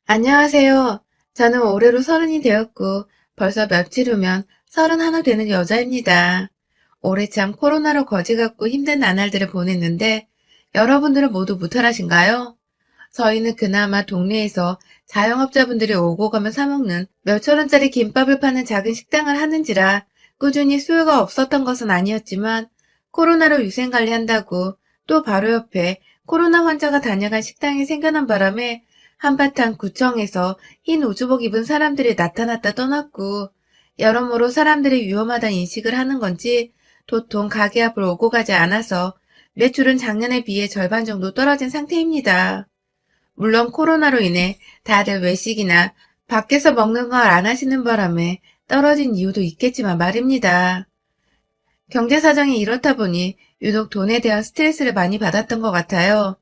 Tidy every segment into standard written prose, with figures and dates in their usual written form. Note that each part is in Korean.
안녕하세요. 저는 올해로 서른이 되었고 벌써 며칠 후면 31 되는 여자입니다. 올해 참 코로나로 거지 같고 힘든 나날들을 보냈는데 여러분들은 모두 무탈하신가요? 저희는 그나마 동네에서 자영업자분들이 오고 가면 사먹는 몇천 원짜리 김밥을 파는 작은 식당을 하는지라 꾸준히 수요가 없었던 것은 아니었지만 코로나로 위생관리한다고 또 바로 옆에 코로나 환자가 다녀간 식당이 생겨난 바람에 한바탕 구청에서 흰 우주복 입은 사람들이 나타났다 떠났고 여러모로 사람들이 위험하다는 인식을 하는 건지 도통 가게 앞을 오고 가지 않아서 매출은 작년에 비해 절반 정도 떨어진 상태입니다. 물론 코로나로 인해 다들 외식이나 밖에서 먹는 걸 안 하시는 바람에 떨어진 이유도 있겠지만 말입니다. 경제 사정이 이렇다 보니 유독 돈에 대한 스트레스를 많이 받았던 것 같아요.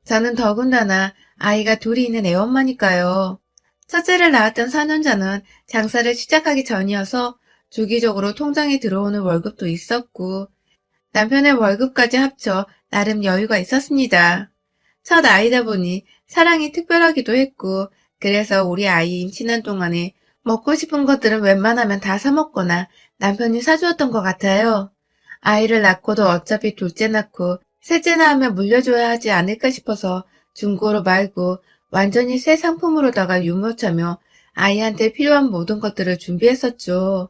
저는 더군다나 아이가 둘이 있는 애엄마니까요. 첫째를 낳았던 4년 전은 장사를 시작하기 전이어서 주기적으로 통장에 들어오는 월급도 있었고 남편의 월급까지 합쳐 나름 여유가 있었습니다. 첫 아이다 보니 사랑이 특별하기도 했고 그래서 우리 아이 임신한 동안에 먹고 싶은 것들은 웬만하면 다 사 먹거나 남편이 사주었던 것 같아요. 아이를 낳고도 어차피 둘째 낳고 셋째 낳으면 물려줘야 하지 않을까 싶어서 중고로 말고 완전히 새 상품으로다가 유모차며 아이한테 필요한 모든 것들을 준비했었죠.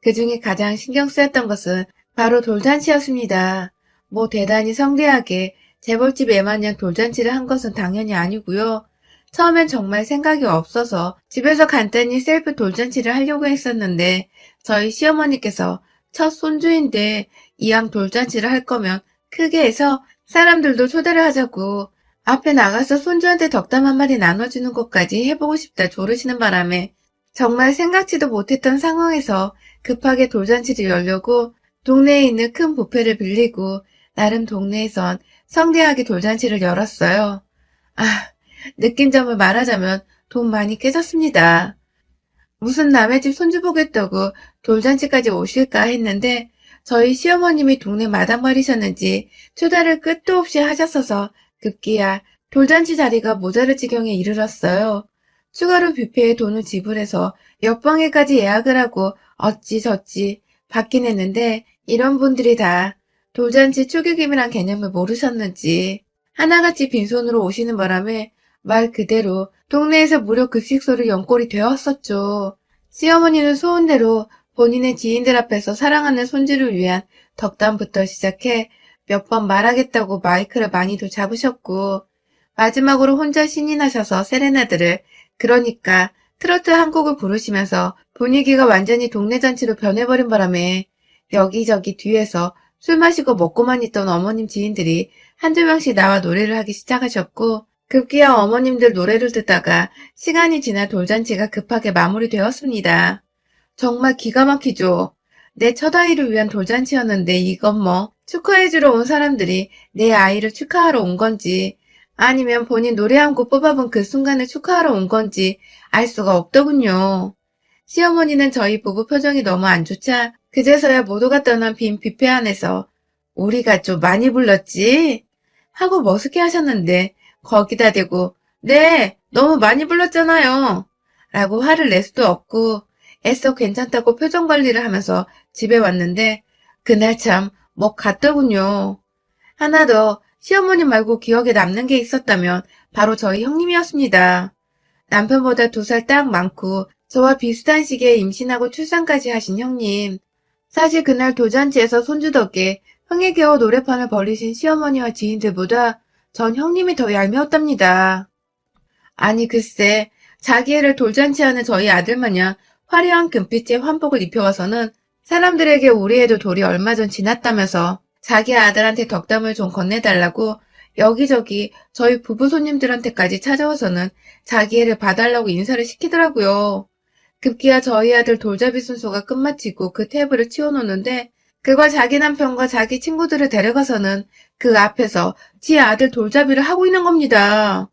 그 중에 가장 신경 쓰였던 것은 바로 돌잔치였습니다. 뭐 대단히 성대하게 재벌집 애마냥 돌잔치를 한 것은 당연히 아니고요. 처음엔 정말 생각이 없어서 집에서 간단히 셀프 돌잔치를 하려고 했었는데 저희 시어머니께서 첫 손주인데 이왕 돌잔치를 할 거면 크게 해서 사람들도 초대를 하자고 앞에 나가서 손주한테 덕담 한마디 나눠주는 것까지 해보고 싶다 조르시는 바람에 정말 생각지도 못했던 상황에서 급하게 돌잔치를 열려고 동네에 있는 큰 뷔페를 빌리고 나름 동네에선 성대하게 돌잔치를 열었어요. 아, 느낀 점을 말하자면 돈 많이 깨졌습니다. 무슨 남의 집 손주 보겠다고 돌잔치까지 오실까 했는데 저희 시어머님이 동네 마당발이셨는지 초대를 끝도 없이 하셨어서 급기야 돌잔치 자리가 모자랄 지경에 이르렀어요. 추가로 뷔페에 돈을 지불해서 옆방에까지 예약을 하고 어찌저찌 받긴 했는데 이런 분들이 다 돌잔치 축의금이란 개념을 모르셨는지 하나같이 빈손으로 오시는 바람에 말 그대로 동네에서 무료 급식소를 연꼴이 되었었죠. 시어머니는 소원대로 본인의 지인들 앞에서 사랑하는 손주를 위한 덕담부터 시작해 몇 번 말하겠다고 마이크를 많이도 잡으셨고 마지막으로 혼자 신이 나셔서 세레나드를 그러니까 트로트 한 곡을 부르시면서 분위기가 완전히 동네 잔치로 변해버린 바람에 여기저기 뒤에서 술 마시고 먹고만 있던 어머님 지인들이 한두 명씩 나와 노래를 하기 시작하셨고 급기야 어머님들 노래를 듣다가 시간이 지나 돌잔치가 급하게 마무리되었습니다. 정말 기가 막히죠. 내 첫아이를 위한 돌잔치였는데 이건 뭐 축하해주러 온 사람들이 내 아이를 축하하러 온 건지 아니면 본인 노래 한 곡 뽑아본 그 순간을 축하하러 온 건지 알 수가 없더군요. 시어머니는 저희 부부 표정이 너무 안 좋자 그제서야 모두가 떠난 빈 뷔페 안에서 우리가 좀 많이 불렀지? 하고 머쓱해 하셨는데 거기다 대고 네, 너무 많이 불렀잖아요. 라고 화를 낼 수도 없고 애써 괜찮다고 표정 관리를 하면서 집에 왔는데 그날 참 목 갔더군요. 하나 더 시어머니 말고 기억에 남는 게 있었다면 바로 저희 형님이었습니다. 남편보다 2살 딱 많고 저와 비슷한 시기에 임신하고 출산까지 하신 형님. 사실 그날 돌잔치에서 손주 덕에 흥에 겨워 노래판을 벌리신 시어머니와 지인들보다 전 형님이 더 얄미웠답니다. 아니 글쎄 자기 애를 돌잔치하는 저희 아들마냥 화려한 금빛의 환복을 입혀와서는 사람들에게 우리 애도 돌이 얼마 전 지났다면서 자기 아들한테 덕담을 좀 건네달라고 여기저기 저희 부부 손님들한테까지 찾아와서는 자기 애를 봐달라고 인사를 시키더라고요. 급기야 저희 아들 돌잡이 순서가 끝마치고 그 테이블을 치워놓는데 그걸 자기 남편과 자기 친구들을 데려가서는 그 앞에서 지 아들 돌잡이를 하고 있는 겁니다.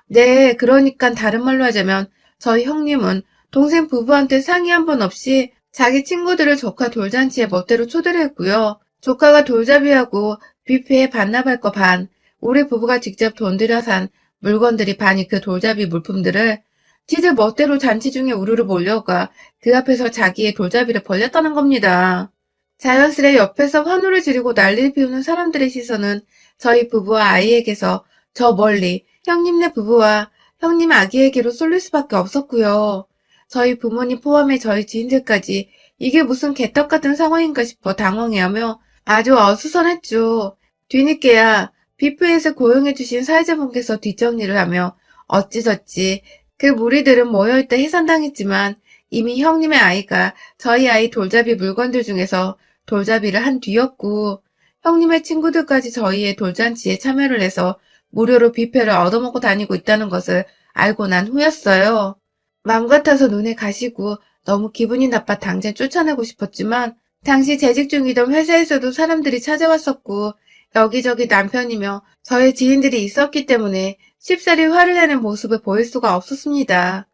네, 그러니까 다른 말로 하자면 저희 형님은 동생 부부한테 상의 한 번 없이 자기 친구들을 조카 돌잔치에 멋대로 초대를 했고요. 조카가 돌잡이하고 뷔페에 반납할 거 반, 우리 부부가 직접 돈 들여 산 물건들이 반이 그 돌잡이 물품들을 지들 멋대로 잔치 중에 우르르 몰려가 그 앞에서 자기의 돌잡이를 벌렸다는 겁니다. 자연스레 옆에서 환호를 지르고 난리를 피우는 사람들의 시선은 저희 부부와 아이에게서 저 멀리 형님네 부부와 형님 아기에게로 쏠릴 수밖에 없었고요. 저희 부모님 포함해 저희 지인들까지 이게 무슨 개떡 같은 상황인가 싶어 당황해하며 아주 어수선했죠. 뒤늦게야 비프에서 고용해주신 사회자분께서 뒷정리를 하며 어찌저찌 그 무리들은 모여있다 해산당했지만 이미 형님의 아이가 저희 아이 돌잡이 물건들 중에서 돌잡이를 한 뒤였고 형님의 친구들까지 저희의 돌잔치에 참여를 해서 무료로 뷔페를 얻어먹고 다니고 있다는 것을 알고 난 후였어요. 맘 같아서 눈에 가시고 너무 기분이 나빠 당장 쫓아내고 싶었지만 당시 재직 중이던 회사에서도 사람들이 찾아왔었고 여기저기 남편이며 저의 지인들이 있었기 때문에 쉽사리 화를 내는 모습을 보일 수가 없었습니다.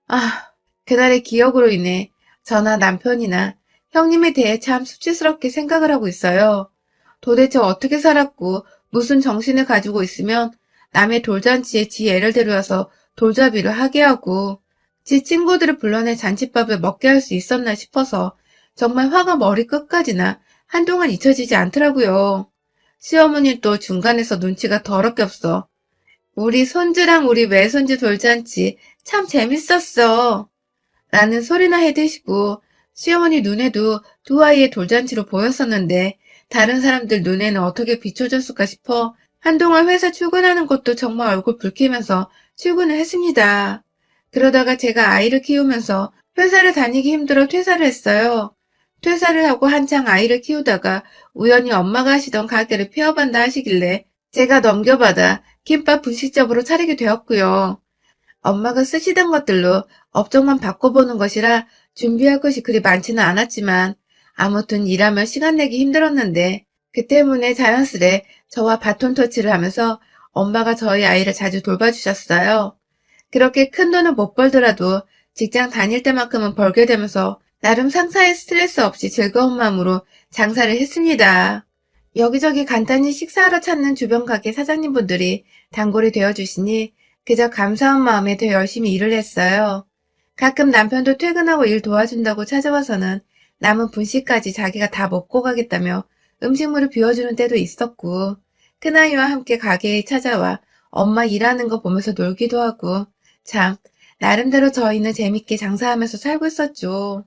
아, 그날의 기억으로 인해 저나 남편이나 형님에 대해 참 수치스럽게 생각을 하고 있어요. 도대체 어떻게 살았고 무슨 정신을 가지고 있으면 남의 돌잔치에 지 애를 데려와서 돌잡이를 하게 하고 지 친구들을 불러내 잔칫밥을 먹게 할 수 있었나 싶어서 정말 화가 머리 끝까지나 한동안 잊혀지지 않더라고요. 시어머니 또 중간에서 눈치가 더럽게 없어. 우리 손주랑 우리 외손주 돌잔치 참 재밌었어. 라는 소리나 해대시고 시어머니 눈에도 두 아이의 돌잔치로 보였었는데 다른 사람들 눈에는 어떻게 비춰졌을까 싶어 한동안 회사 출근하는 것도 정말 얼굴 붉히면서 출근을 했습니다. 그러다가 제가 아이를 키우면서 회사를 다니기 힘들어 퇴사를 했어요. 퇴사를 하고 한창 아이를 키우다가 우연히 엄마가 하시던 가게를 폐업한다 하시길래 제가 넘겨받아 김밥 분식점으로 차리게 되었고요. 엄마가 쓰시던 것들로 업종만 바꿔보는 것이라 준비할 것이 그리 많지는 않았지만 아무튼 일하며 시간 내기 힘들었는데 그 때문에 자연스레 저와 바톤 터치를 하면서 엄마가 저희 아이를 자주 돌봐주셨어요. 그렇게 큰 돈은 못 벌더라도 직장 다닐 때만큼은 벌게 되면서 나름 상사의 스트레스 없이 즐거운 마음으로 장사를 했습니다. 여기저기 간단히 식사하러 찾는 주변 가게 사장님분들이 단골이 되어주시니 그저 감사한 마음에 더 열심히 일을 했어요. 가끔 남편도 퇴근하고 일 도와준다고 찾아와서는 남은 분식까지 자기가 다 먹고 가겠다며 음식물을 비워주는 때도 있었고 큰아이와 함께 가게에 찾아와 엄마 일하는 거 보면서 놀기도 하고 참 나름대로 저희는 재밌게 장사하면서 살고 있었죠.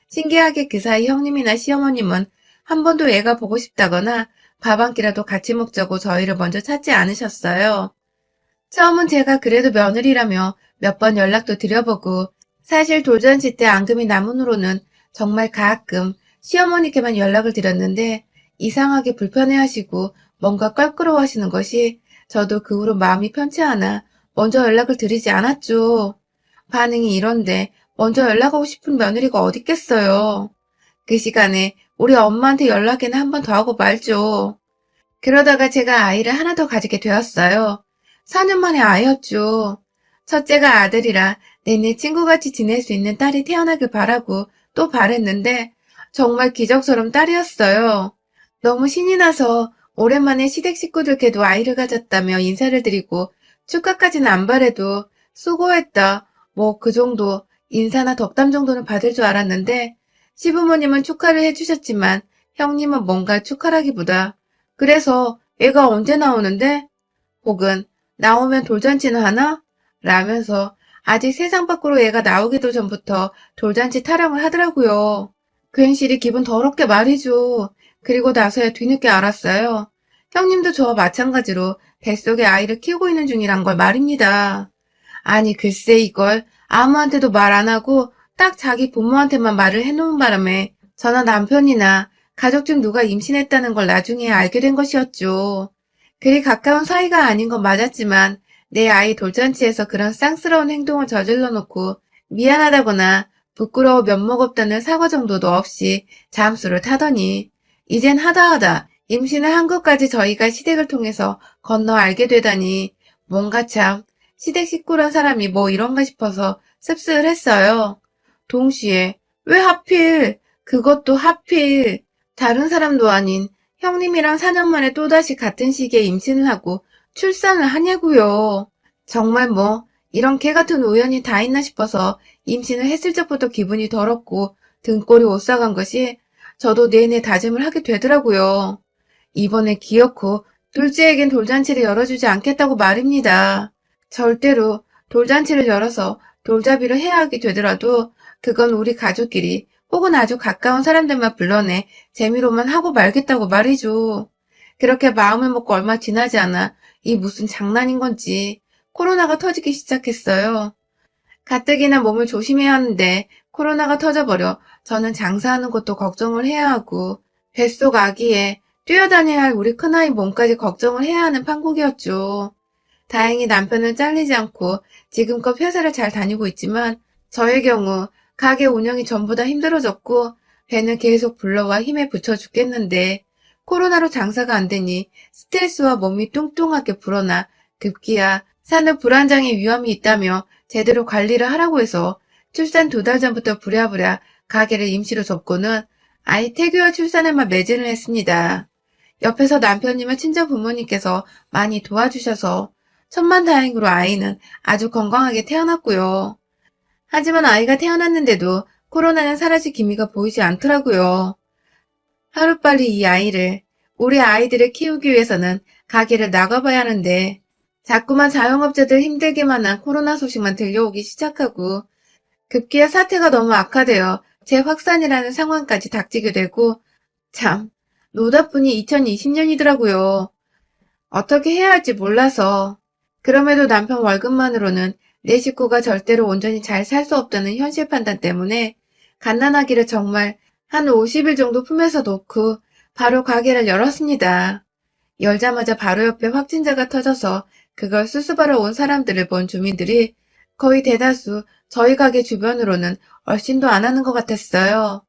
신기하게 그 사이 형님이나 시어머님은 한 번도 애가 보고 싶다거나 밥 한 끼라도 같이 먹자고 저희를 먼저 찾지 않으셨어요. 처음은 제가 그래도 며느리라며 몇 번 연락도 드려보고 사실 돌잔치 때 앙금이 남은 후로는 정말 가끔 시어머니께만 연락을 드렸는데 이상하게 불편해하시고 뭔가 껄끄러워하시는 것이 저도 그 후로 마음이 편치 않아 먼저 연락을 드리지 않았죠. 반응이 이런데 먼저 연락하고 싶은 며느리가 어딨겠어요. 그 시간에 우리 엄마한테 연락이나 한 번 더 하고 말죠. 그러다가 제가 아이를 하나 더 가지게 되었어요. 4년 만에 아이였죠. 첫째가 아들이라 내내 친구같이 지낼 수 있는 딸이 태어나길 바라고 또 바랬는데 정말 기적처럼 딸이었어요. 너무 신이 나서 오랜만에 시댁 식구들께도 아이를 가졌다며 인사를 드리고 축하까지는 안 바래도 수고했다. 뭐 그 정도 인사나 덕담 정도는 받을 줄 알았는데 시부모님은 축하를 해주셨지만 형님은 뭔가 축하라기보다 그래서 애가 언제 나오는데? 혹은 나오면 돌잔치는 하나? 라면서 아직 세상 밖으로 애가 나오기도 전부터 돌잔치 타령을 하더라고요. 괜시리 기분 더럽게 말이죠. 그리고 나서야 뒤늦게 알았어요. 형님도 저와 마찬가지로 뱃속에 아이를 키우고 있는 중이란 걸 말입니다. 아니 글쎄 이걸 아무한테도 말 안 하고 딱 자기 부모한테만 말을 해놓은 바람에 저나 남편이나 가족 중 누가 임신했다는 걸 나중에 알게 된 것이었죠. 그리 가까운 사이가 아닌 건 맞았지만 내 아이 돌잔치에서 그런 쌍스러운 행동을 저질러 놓고 미안하다거나 부끄러워 면목 없다는 사과 정도도 없이 잠수를 타더니 이젠 하다하다 임신을 한 것까지 저희가 시댁을 통해서 건너 알게 되다니 뭔가 참 시댁 식구란 사람이 뭐 이런가 싶어서 씁쓸했어요. 동시에 왜 하필 그것도 하필 다른 사람도 아닌 형님이랑 4년 만에 또다시 같은 시기에 임신을 하고 출산을 하냐고요. 정말 뭐 이런 개 같은 우연이 다 있나 싶어서 임신을 했을 적부터 기분이 더럽고 등골이 오싹한 것이 저도 내내 다짐을 하게 되더라고요. 이번에 기어코 둘째에겐 돌잔치를 열어주지 않겠다고 말입니다. 절대로 돌잔치를 열어서 돌잡이를 해야 하게 되더라도 그건 우리 가족끼리 혹은 아주 가까운 사람들만 불러내 재미로만 하고 말겠다고 말이죠. 그렇게 마음을 먹고 얼마 지나지 않아 이 무슨 장난인 건지 코로나가 터지기 시작했어요. 가뜩이나 몸을 조심해야 하는데 코로나가 터져버려 저는 장사하는 것도 걱정을 해야 하고 뱃속 아기에 뛰어다녀야 할 우리 큰아이 몸까지 걱정을 해야 하는 판국이었죠. 다행히 남편은 잘리지 않고 지금껏 회사를 잘 다니고 있지만 저의 경우 가게 운영이 전부 다 힘들어졌고 배는 계속 불러와 힘에 부쳐 죽겠는데 코로나로 장사가 안 되니 스트레스와 몸이 뚱뚱하게 불어나 급기야 산후 불안장애 위험이 있다며 제대로 관리를 하라고 해서 출산 2달 전부터 부랴부랴 가게를 임시로 접고는 아이 태교와 출산에만 매진을 했습니다. 옆에서 남편님의 친정 부모님께서 많이 도와주셔서 천만다행으로 아이는 아주 건강하게 태어났고요. 하지만 아이가 태어났는데도 코로나는 사라질 기미가 보이지 않더라고요. 하루빨리 이 아이를, 우리 아이들을 키우기 위해서는 가게를 나가봐야 하는데 자꾸만 자영업자들 힘들게만 한 코로나 소식만 들려오기 시작하고 급기야 사태가 너무 악화되어 재확산이라는 상황까지 닥치게 되고 참 노답분이 2020년이더라고요. 어떻게 해야 할지 몰라서 그럼에도 남편 월급만으로는 내 식구가 절대로 온전히 잘 살 수 없다는 현실 판단 때문에 갓난아기를 정말 한 50일 정도 품에서 놓고 바로 가게를 열었습니다. 열자마자 바로 옆에 확진자가 터져서 그걸 수습하러 온 사람들을 본 주민들이 거의 대다수 저희 가게 주변으로는 얼씬도 안 하는 것 같았어요.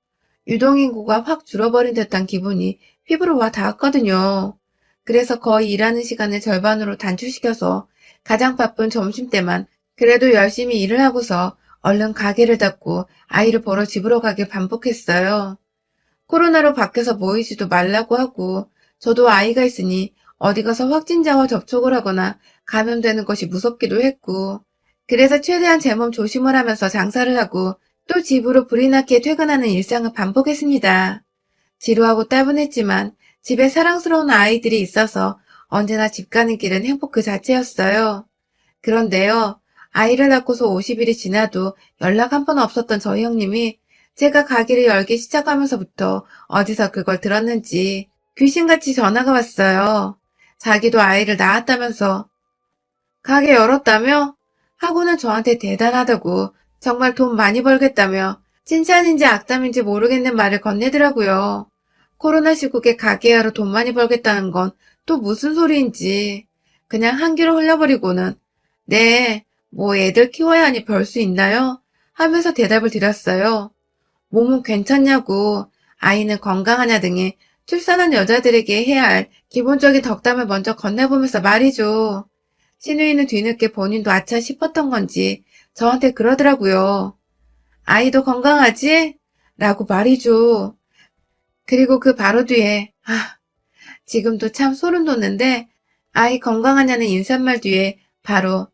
유동인구가 확 줄어버린 듯한 기분이 피부로 와 닿았거든요. 그래서 거의 일하는 시간을 절반으로 단축시켜서 가장 바쁜 점심때만 그래도 열심히 일을 하고서 얼른 가게를 닫고 아이를 보러 집으로 가길 반복했어요. 코로나로 밖에서 모이지도 말라고 하고 저도 아이가 있으니 어디 가서 확진자와 접촉을 하거나 감염되는 것이 무섭기도 했고 그래서 최대한 제 몸 조심을 하면서 장사를 하고 또 집으로 불이 나게 퇴근하는 일상을 반복했습니다. 지루하고 따분했지만 집에 사랑스러운 아이들이 있어서 언제나 집 가는 길은 행복 그 자체였어요. 그런데요, 아이를 낳고서 50일이 지나도 연락 한 번 없었던 저희 형님이 제가 가게를 열기 시작하면서부터 어디서 그걸 들었는지 귀신같이 전화가 왔어요. 자기도 아이를 낳았다면서 가게 열었다며? 하고는 저한테 대단하다고 정말 돈 많이 벌겠다며 칭찬인지 악담인지 모르겠는 말을 건네더라고요. 코로나 시국에 가게 하러 돈 많이 벌겠다는 건 또 무슨 소리인지 그냥 한 귀로 흘려버리고는 네, 뭐 애들 키워야 하니 벌 수 있나요? 하면서 대답을 드렸어요. 몸은 괜찮냐고, 아이는 건강하냐 등의 출산한 여자들에게 해야 할 기본적인 덕담을 먼저 건네보면서 말이죠. 신우이는 뒤늦게 본인도 아차 싶었던 건지 저한테 그러더라고요. 아이도 건강하지? 라고 말이죠. 그리고 그 바로 뒤에 지금도 참 소름 돋는데 아이 건강하냐는 인사말 뒤에 바로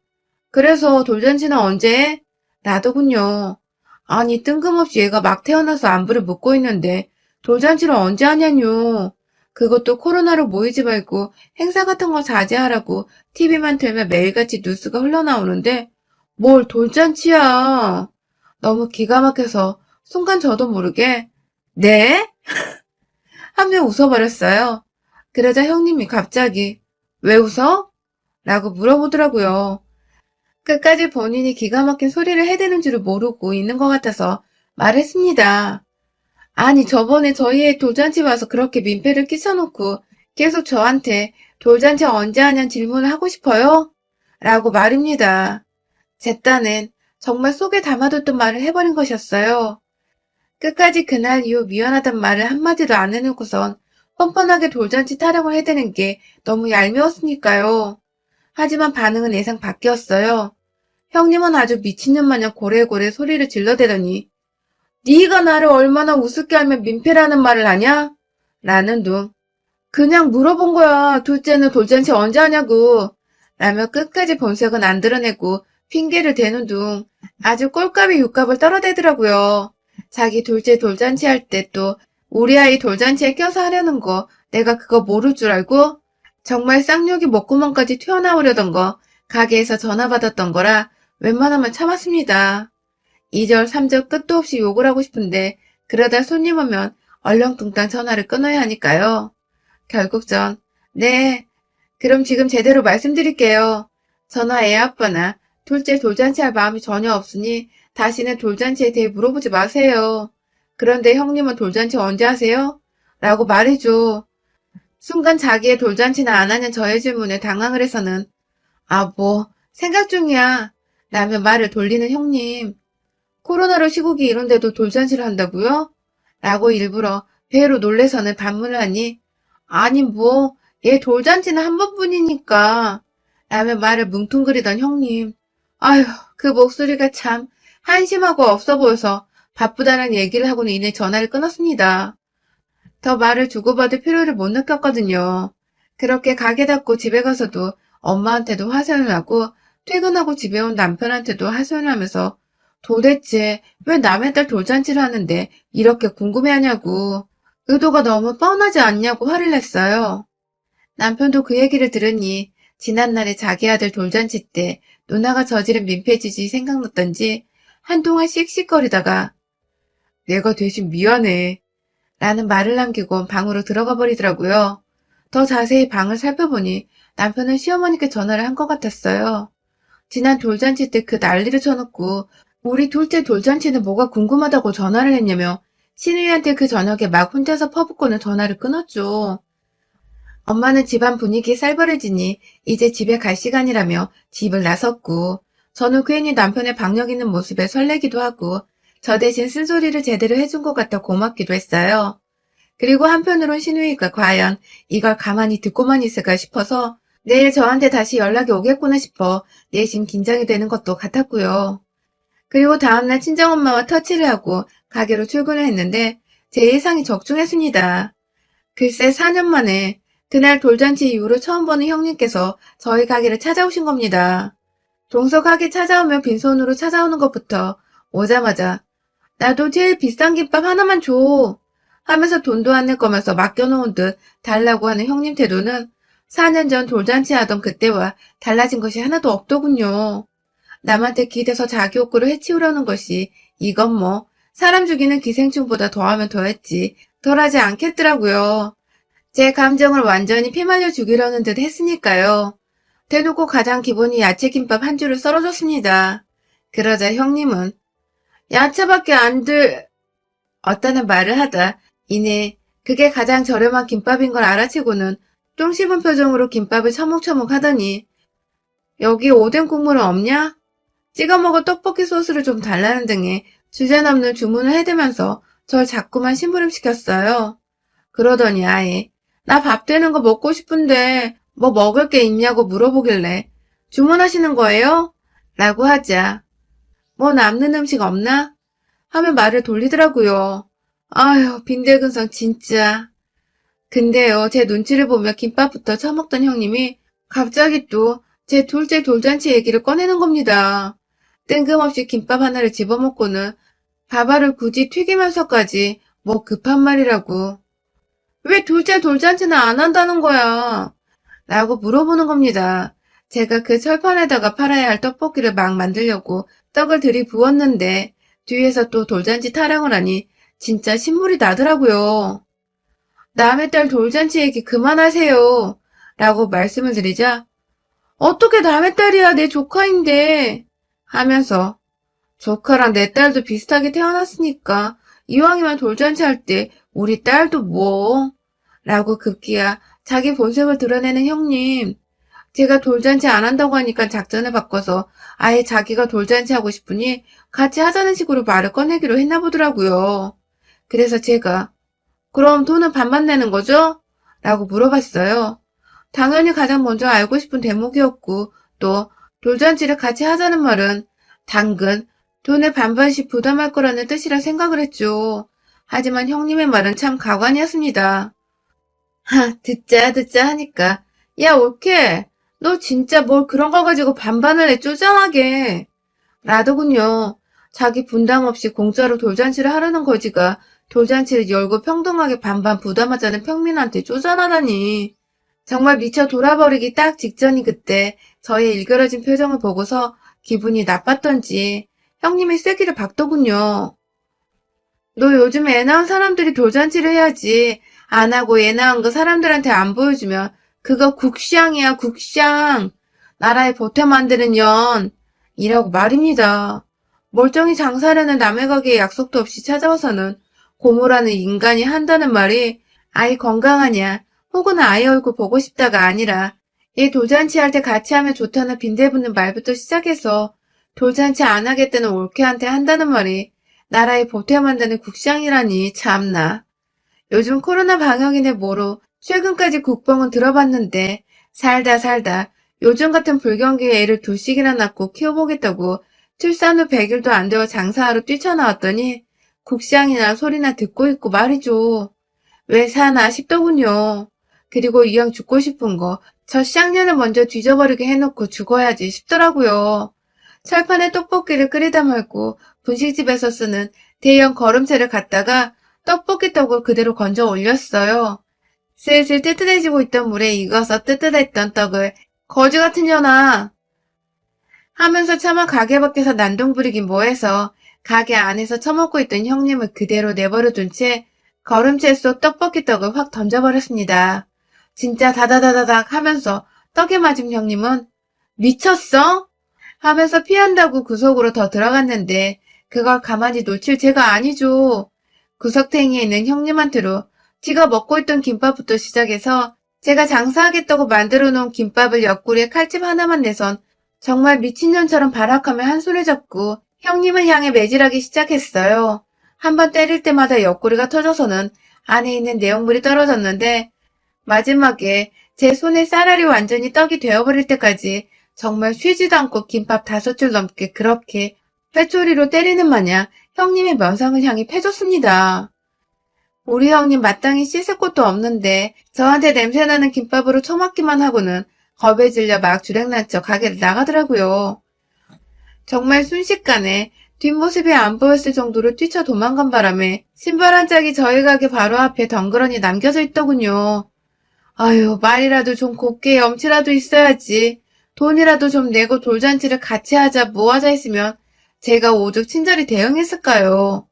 그래서 돌잔치는 언제 해? 나더군요. 아니 뜬금없이 얘가 막 태어나서 안부를 묻고 있는데 돌잔치를 언제 하냐뇨. 그것도 코로나로 모이지 말고 행사 같은 거 자제하라고 TV만 틀면 매일같이 뉴스가 흘러나오는데 뭘 돌잔치야. 너무 기가 막혀서 순간 저도 모르게 네? 하며 웃어버렸어요. 그러자 형님이 갑자기 왜 웃어? 라고 물어보더라고요. 끝까지 본인이 기가 막힌 소리를 해대는 줄을 모르고 있는 것 같아서 말했습니다. 아니 저번에 저희 애 돌잔치 와서 그렇게 민폐를 끼쳐놓고 계속 저한테 돌잔치 언제 하냐는 질문을 하고 싶어요? 라고 말입니다. 제 딴엔 정말 속에 담아뒀던 말을 해버린 것이었어요. 끝까지 그날 이후 미안하단 말을 한마디도 안 해놓고선 뻔뻔하게 돌잔치 타령을 해대는 게 너무 얄미웠으니까요. 하지만 반응은 예상 밖이었어요. 형님은 아주 미친년 마냥 고래고래 소리를 질러대더니 네가 나를 얼마나 우습게 알면 민폐라는 말을 하냐? 라는 둥. 그냥 물어본 거야. 둘째는 돌잔치 언제 하냐고. 라며 끝까지 본색은 안 드러내고 핑계를 대는 둥 아주 꼴값이 육값을 떨어대더라고요. 자기 둘째 돌잔치 할 때 또 우리 아이 돌잔치에 껴서 하려는 거 내가 그거 모를 줄 알고? 정말 쌍욕이 목구멍까지 튀어나오려던 거 가게에서 전화 받았던 거라 웬만하면 참았습니다. 2절, 3절 끝도 없이 욕을 하고 싶은데 그러다 손님 오면 얼렁뚱땅 전화를 끊어야 하니까요. 결국 전 네, 그럼 지금 제대로 말씀드릴게요. 저나 애 아빠나 둘째 돌잔치 할 마음이 전혀 없으니 다시는 돌잔치에 대해 물어보지 마세요. 그런데 형님은 돌잔치 언제 하세요? 라고 말해줘. 순간 자기의 돌잔치나 안 하는 저의 질문에 당황을 해서는 아, 뭐 생각 중이야. 라며 말을 돌리는 형님. 코로나로 시국이 이런데도 돌잔치를 한다고요? 라고 일부러 배로 놀래서는 반문을 하니 아니 뭐 얘 돌잔치는 한 번뿐이니까 라며 말을 뭉퉁거리던 형님. 아휴 그 목소리가 참 한심하고 없어 보여서 바쁘다는 얘기를 하고는 이내 전화를 끊었습니다. 더 말을 주고받을 필요를 못 느꼈거든요. 그렇게 가게 닫고 집에 가서도 엄마한테도 화선을 하고 퇴근하고 집에 온 남편한테도 하소연을 하면서 도대체 왜 남의 딸 돌잔치를 하는데 이렇게 궁금해하냐고 의도가 너무 뻔하지 않냐고 화를 냈어요. 남편도 그 얘기를 들으니 지난날에 자기 아들 돌잔치 때 누나가 저지른 민폐짓이 생각났던지 한동안 씩씩거리다가 내가 대신 미안해 라는 말을 남기고 방으로 들어가 버리더라고요. 더 자세히 방을 살펴보니 남편은 시어머니께 전화를 한 것 같았어요. 지난 돌잔치 때 그 난리를 쳐놓고 우리 둘째 돌잔치는 뭐가 궁금하다고 전화를 했냐며 신우이한테 그 저녁에 막 혼자서 퍼붓고는 전화를 끊었죠. 엄마는 집안 분위기 살벌해지니 이제 집에 갈 시간이라며 집을 나섰고 저는 괜히 남편의 박력 있는 모습에 설레기도 하고 저 대신 쓴소리를 제대로 해준 것 같아 고맙기도 했어요. 그리고 한편으론 신우이가 과연 이걸 가만히 듣고만 있을까 싶어서 내일 저한테 다시 연락이 오겠구나 싶어 내심 긴장이 되는 것도 같았고요. 그리고 다음날 친정엄마와 터치를 하고 가게로 출근을 했는데 제 예상이 적중했습니다. 글쎄 4년 만에 그날 돌잔치 이후로 처음 보는 형님께서 저희 가게를 찾아오신 겁니다. 동서 가게 찾아오면 빈손으로 찾아오는 것부터 오자마자 나도 제일 비싼 김밥 하나만 줘 하면서 돈도 안 낼 거면서 맡겨놓은 듯 달라고 하는 형님 태도는 4년 전 돌잔치 하던 그때와 달라진 것이 하나도 없더군요. 남한테 기대서 자기 욕구를 해치우려는 것이 이건 뭐 사람 죽이는 기생충보다 더하면 더했지 덜하지 않겠더라고요. 제 감정을 완전히 피말려 죽이려는 듯 했으니까요. 대놓고 가장 기본이 야채김밥 한 줄을 썰어줬습니다. 그러자 형님은 야채밖에 안 들... 어떠는 말을 하다 이내 그게 가장 저렴한 김밥인 걸 알아채고는 똥 씹은 표정으로 김밥을 처먹처먹 하더니 여기 오뎅 국물은 없냐? 찍어 먹을 떡볶이 소스를 좀 달라는 등의 주제넘는 주문을 해대면서 절 자꾸만 심부름시켰어요. 그러더니 아예 나 밥 되는 거 먹고 싶은데 뭐 먹을 게 있냐고 물어보길래 주문하시는 거예요? 라고 하자 뭐 남는 음식 없나? 하며 말을 돌리더라고요. 아휴 빈대근성 진짜. 근데요 제 눈치를 보며 김밥부터 처먹던 형님이 갑자기 또 제 둘째 돌잔치 얘기를 꺼내는 겁니다. 뜬금없이 김밥 하나를 집어먹고는 밥알을 굳이 튀기면서까지 뭐 급한 말이라고. 왜 둘째 돌잔치는 안 한다는 거야? 라고 물어보는 겁니다. 제가 그 철판에다가 팔아야 할 떡볶이를 막 만들려고 떡을 들이부었는데 뒤에서 또 돌잔치 타령을 하니 진짜 신물이 나더라고요. 남의 딸 돌잔치 얘기 그만하세요. 라고 말씀을 드리자 어떻게 남의 딸이야 내 조카인데 하면서 조카랑 내 딸도 비슷하게 태어났으니까 이왕이면 돌잔치 할 때 우리 딸도 뭐 라고 급기야 자기 본색을 드러내는 형님. 제가 돌잔치 안 한다고 하니까 작전을 바꿔서 아예 자기가 돌잔치 하고 싶으니 같이 하자는 식으로 말을 꺼내기로 했나 보더라고요. 그래서 제가 그럼 돈은 반반 내는 거죠? 라고 물어봤어요. 당연히 가장 먼저 알고 싶은 대목이었고 또 돌잔치를 같이 하자는 말은 당근 돈을 반반씩 부담할 거라는 뜻이라 생각을 했죠. 하지만 형님의 말은 참 가관이었습니다. 듣자 하니까 야 올케 너 진짜 뭘 그런 거 가지고 반반을 해 쪼잔하게. 라더군요. 자기 분담 없이 공짜로 돌잔치를 하려는 거지가 돌잔치를 열고 평등하게 반반 부담하자는 평민한테 쪼잔하다니. 정말 미쳐 돌아버리기 딱 직전이 그때 저의 일그러진 표정을 보고서 기분이 나빴던지 형님이 쐐기를 박더군요. 너 요즘 애 낳은 사람들이 돌잔치를 해야지. 안 하고 애 낳은 거 사람들한테 안 보여주면 그거 국샹이야, 국샹. 나라에 보태 만드는 년. 이라고 말입니다. 멀쩡히 장사하려는 남의 가게에 약속도 없이 찾아와서는 고모라는 인간이 한다는 말이 아이 건강하냐 혹은 아이 얼굴 보고 싶다가 아니라 얘 돌잔치 할 때 같이 하면 좋다는 빈대붙는 말부터 시작해서 돌잔치 안 하겠다는 올케한테 한다는 말이 나라에 보태 만드는 국상이라니 참나. 요즘 코로나 방역이네 뭐로 최근까지 국뽕은 들어봤는데 살다 요즘 같은 불경기에 애를 둘씩이나 낳고 키워보겠다고 출산 후 100일도 안 되어 장사하러 뛰쳐나왔더니 국상이나 소리나 듣고 있고 말이죠. 왜 사나 싶더군요. 그리고 이왕 죽고 싶은 거 저 쌍년을 먼저 뒤져버리게 해놓고 죽어야지 싶더라고요. 철판에 떡볶이를 끓이다 말고 분식집에서 쓰는 대형 거름채를 갖다가 떡볶이 떡을 그대로 건져 올렸어요. 슬슬 뜨뜻해지고 있던 물에 익어서 뜨뜻했던 떡을 거지 같은 년아 하면서 차마 가게 밖에서 난동 부리긴 뭐해서 가게 안에서 처먹고 있던 형님을 그대로 내버려둔 채 거름채 속 떡볶이 떡을 확 던져버렸습니다. 진짜 다다다다닥 하면서 떡에 맞은 형님은 미쳤어? 하면서 피한다고 구석으로 더 들어갔는데 그걸 가만히 놓칠 제가 아니죠. 구석탱이에 있는 형님한테로 지가 먹고 있던 김밥부터 시작해서 제가 장사하겠다고 만들어 놓은 김밥을 옆구리에 칼집 하나만 내선 정말 미친년처럼 발악하며 한 손을 잡고 형님을 향해 매질하기 시작했어요. 한 번 때릴 때마다 옆구리가 터져서는 안에 있는 내용물이 떨어졌는데 마지막에 제 손에 쌀알이 완전히 떡이 되어버릴 때까지 정말 쉬지도 않고 김밥 5줄 넘게 그렇게 회초리로 때리는 마냥 형님의 면상을 향해 패줬습니다. 우리 형님 마땅히 씻을 곳도 없는데 저한테 냄새나는 김밥으로 처맞기만 하고는 겁에 질려 막 주랭난 척 가게를 나가더라고요. 정말 순식간에 뒷모습이 안 보였을 정도로 뛰쳐 도망간 바람에 신발 한 짝이 저희 가게 바로 앞에 덩그러니 남겨져 있더군요. 아유, 말이라도 좀 곱게 염치라도 있어야지. 돈이라도 좀 내고 돌잔치를 같이 하자 뭐하자 했으면 제가 오죽 친절히 대응했을까요.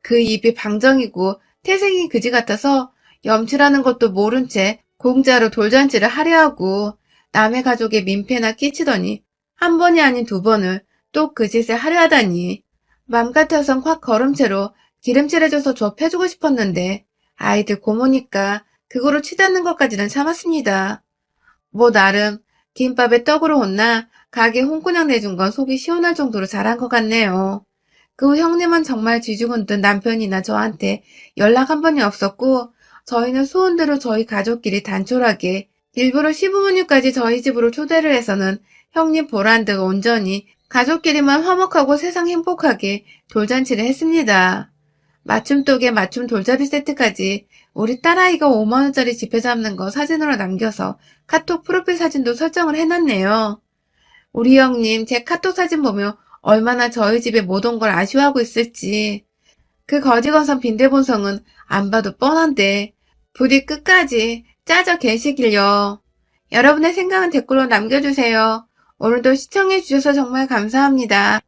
그 입이 방정이고 태생이 그지 같아서 염치라는 것도 모른 채 공짜로 돌잔치를 하려 하고 남의 가족에 민폐나 끼치더니 한 번이 아닌 2번을 또 그 짓을 하려 하다니 맘 같아선 확 걸음체로 기름칠해줘서 줘 패주고 싶었는데 아이들 고모니까 그거로 치닫는 것까지는 참았습니다. 뭐 나름 김밥에 떡으로 혼나 가게 홍군형 내준 건 속이 시원할 정도로 잘한 것 같네요. 그 후 형님은 정말 쥐죽은 듯 남편이나 저한테 연락 한 번이 없었고 저희는 소원대로 저희 가족끼리 단촐하게 일부러 시부모님까지 저희 집으로 초대를 해서는 형님 보란 듯 온전히 가족끼리만 화목하고 세상 행복하게 돌잔치를 했습니다. 맞춤독에 맞춤 돌잡이 세트까지 우리 딸아이가 5만원짜리 지폐 잡는 거 사진으로 남겨서 카톡 프로필 사진도 설정을 해놨네요. 우리 형님 제 카톡 사진 보며 얼마나 저희 집에 못 온 걸 아쉬워하고 있을지. 그 거지건선 빈대본성은 안 봐도 뻔한데 부디 끝까지 짜져 계시길요. 여러분의 생각은 댓글로 남겨주세요. 오늘도 시청해주셔서 정말 감사합니다.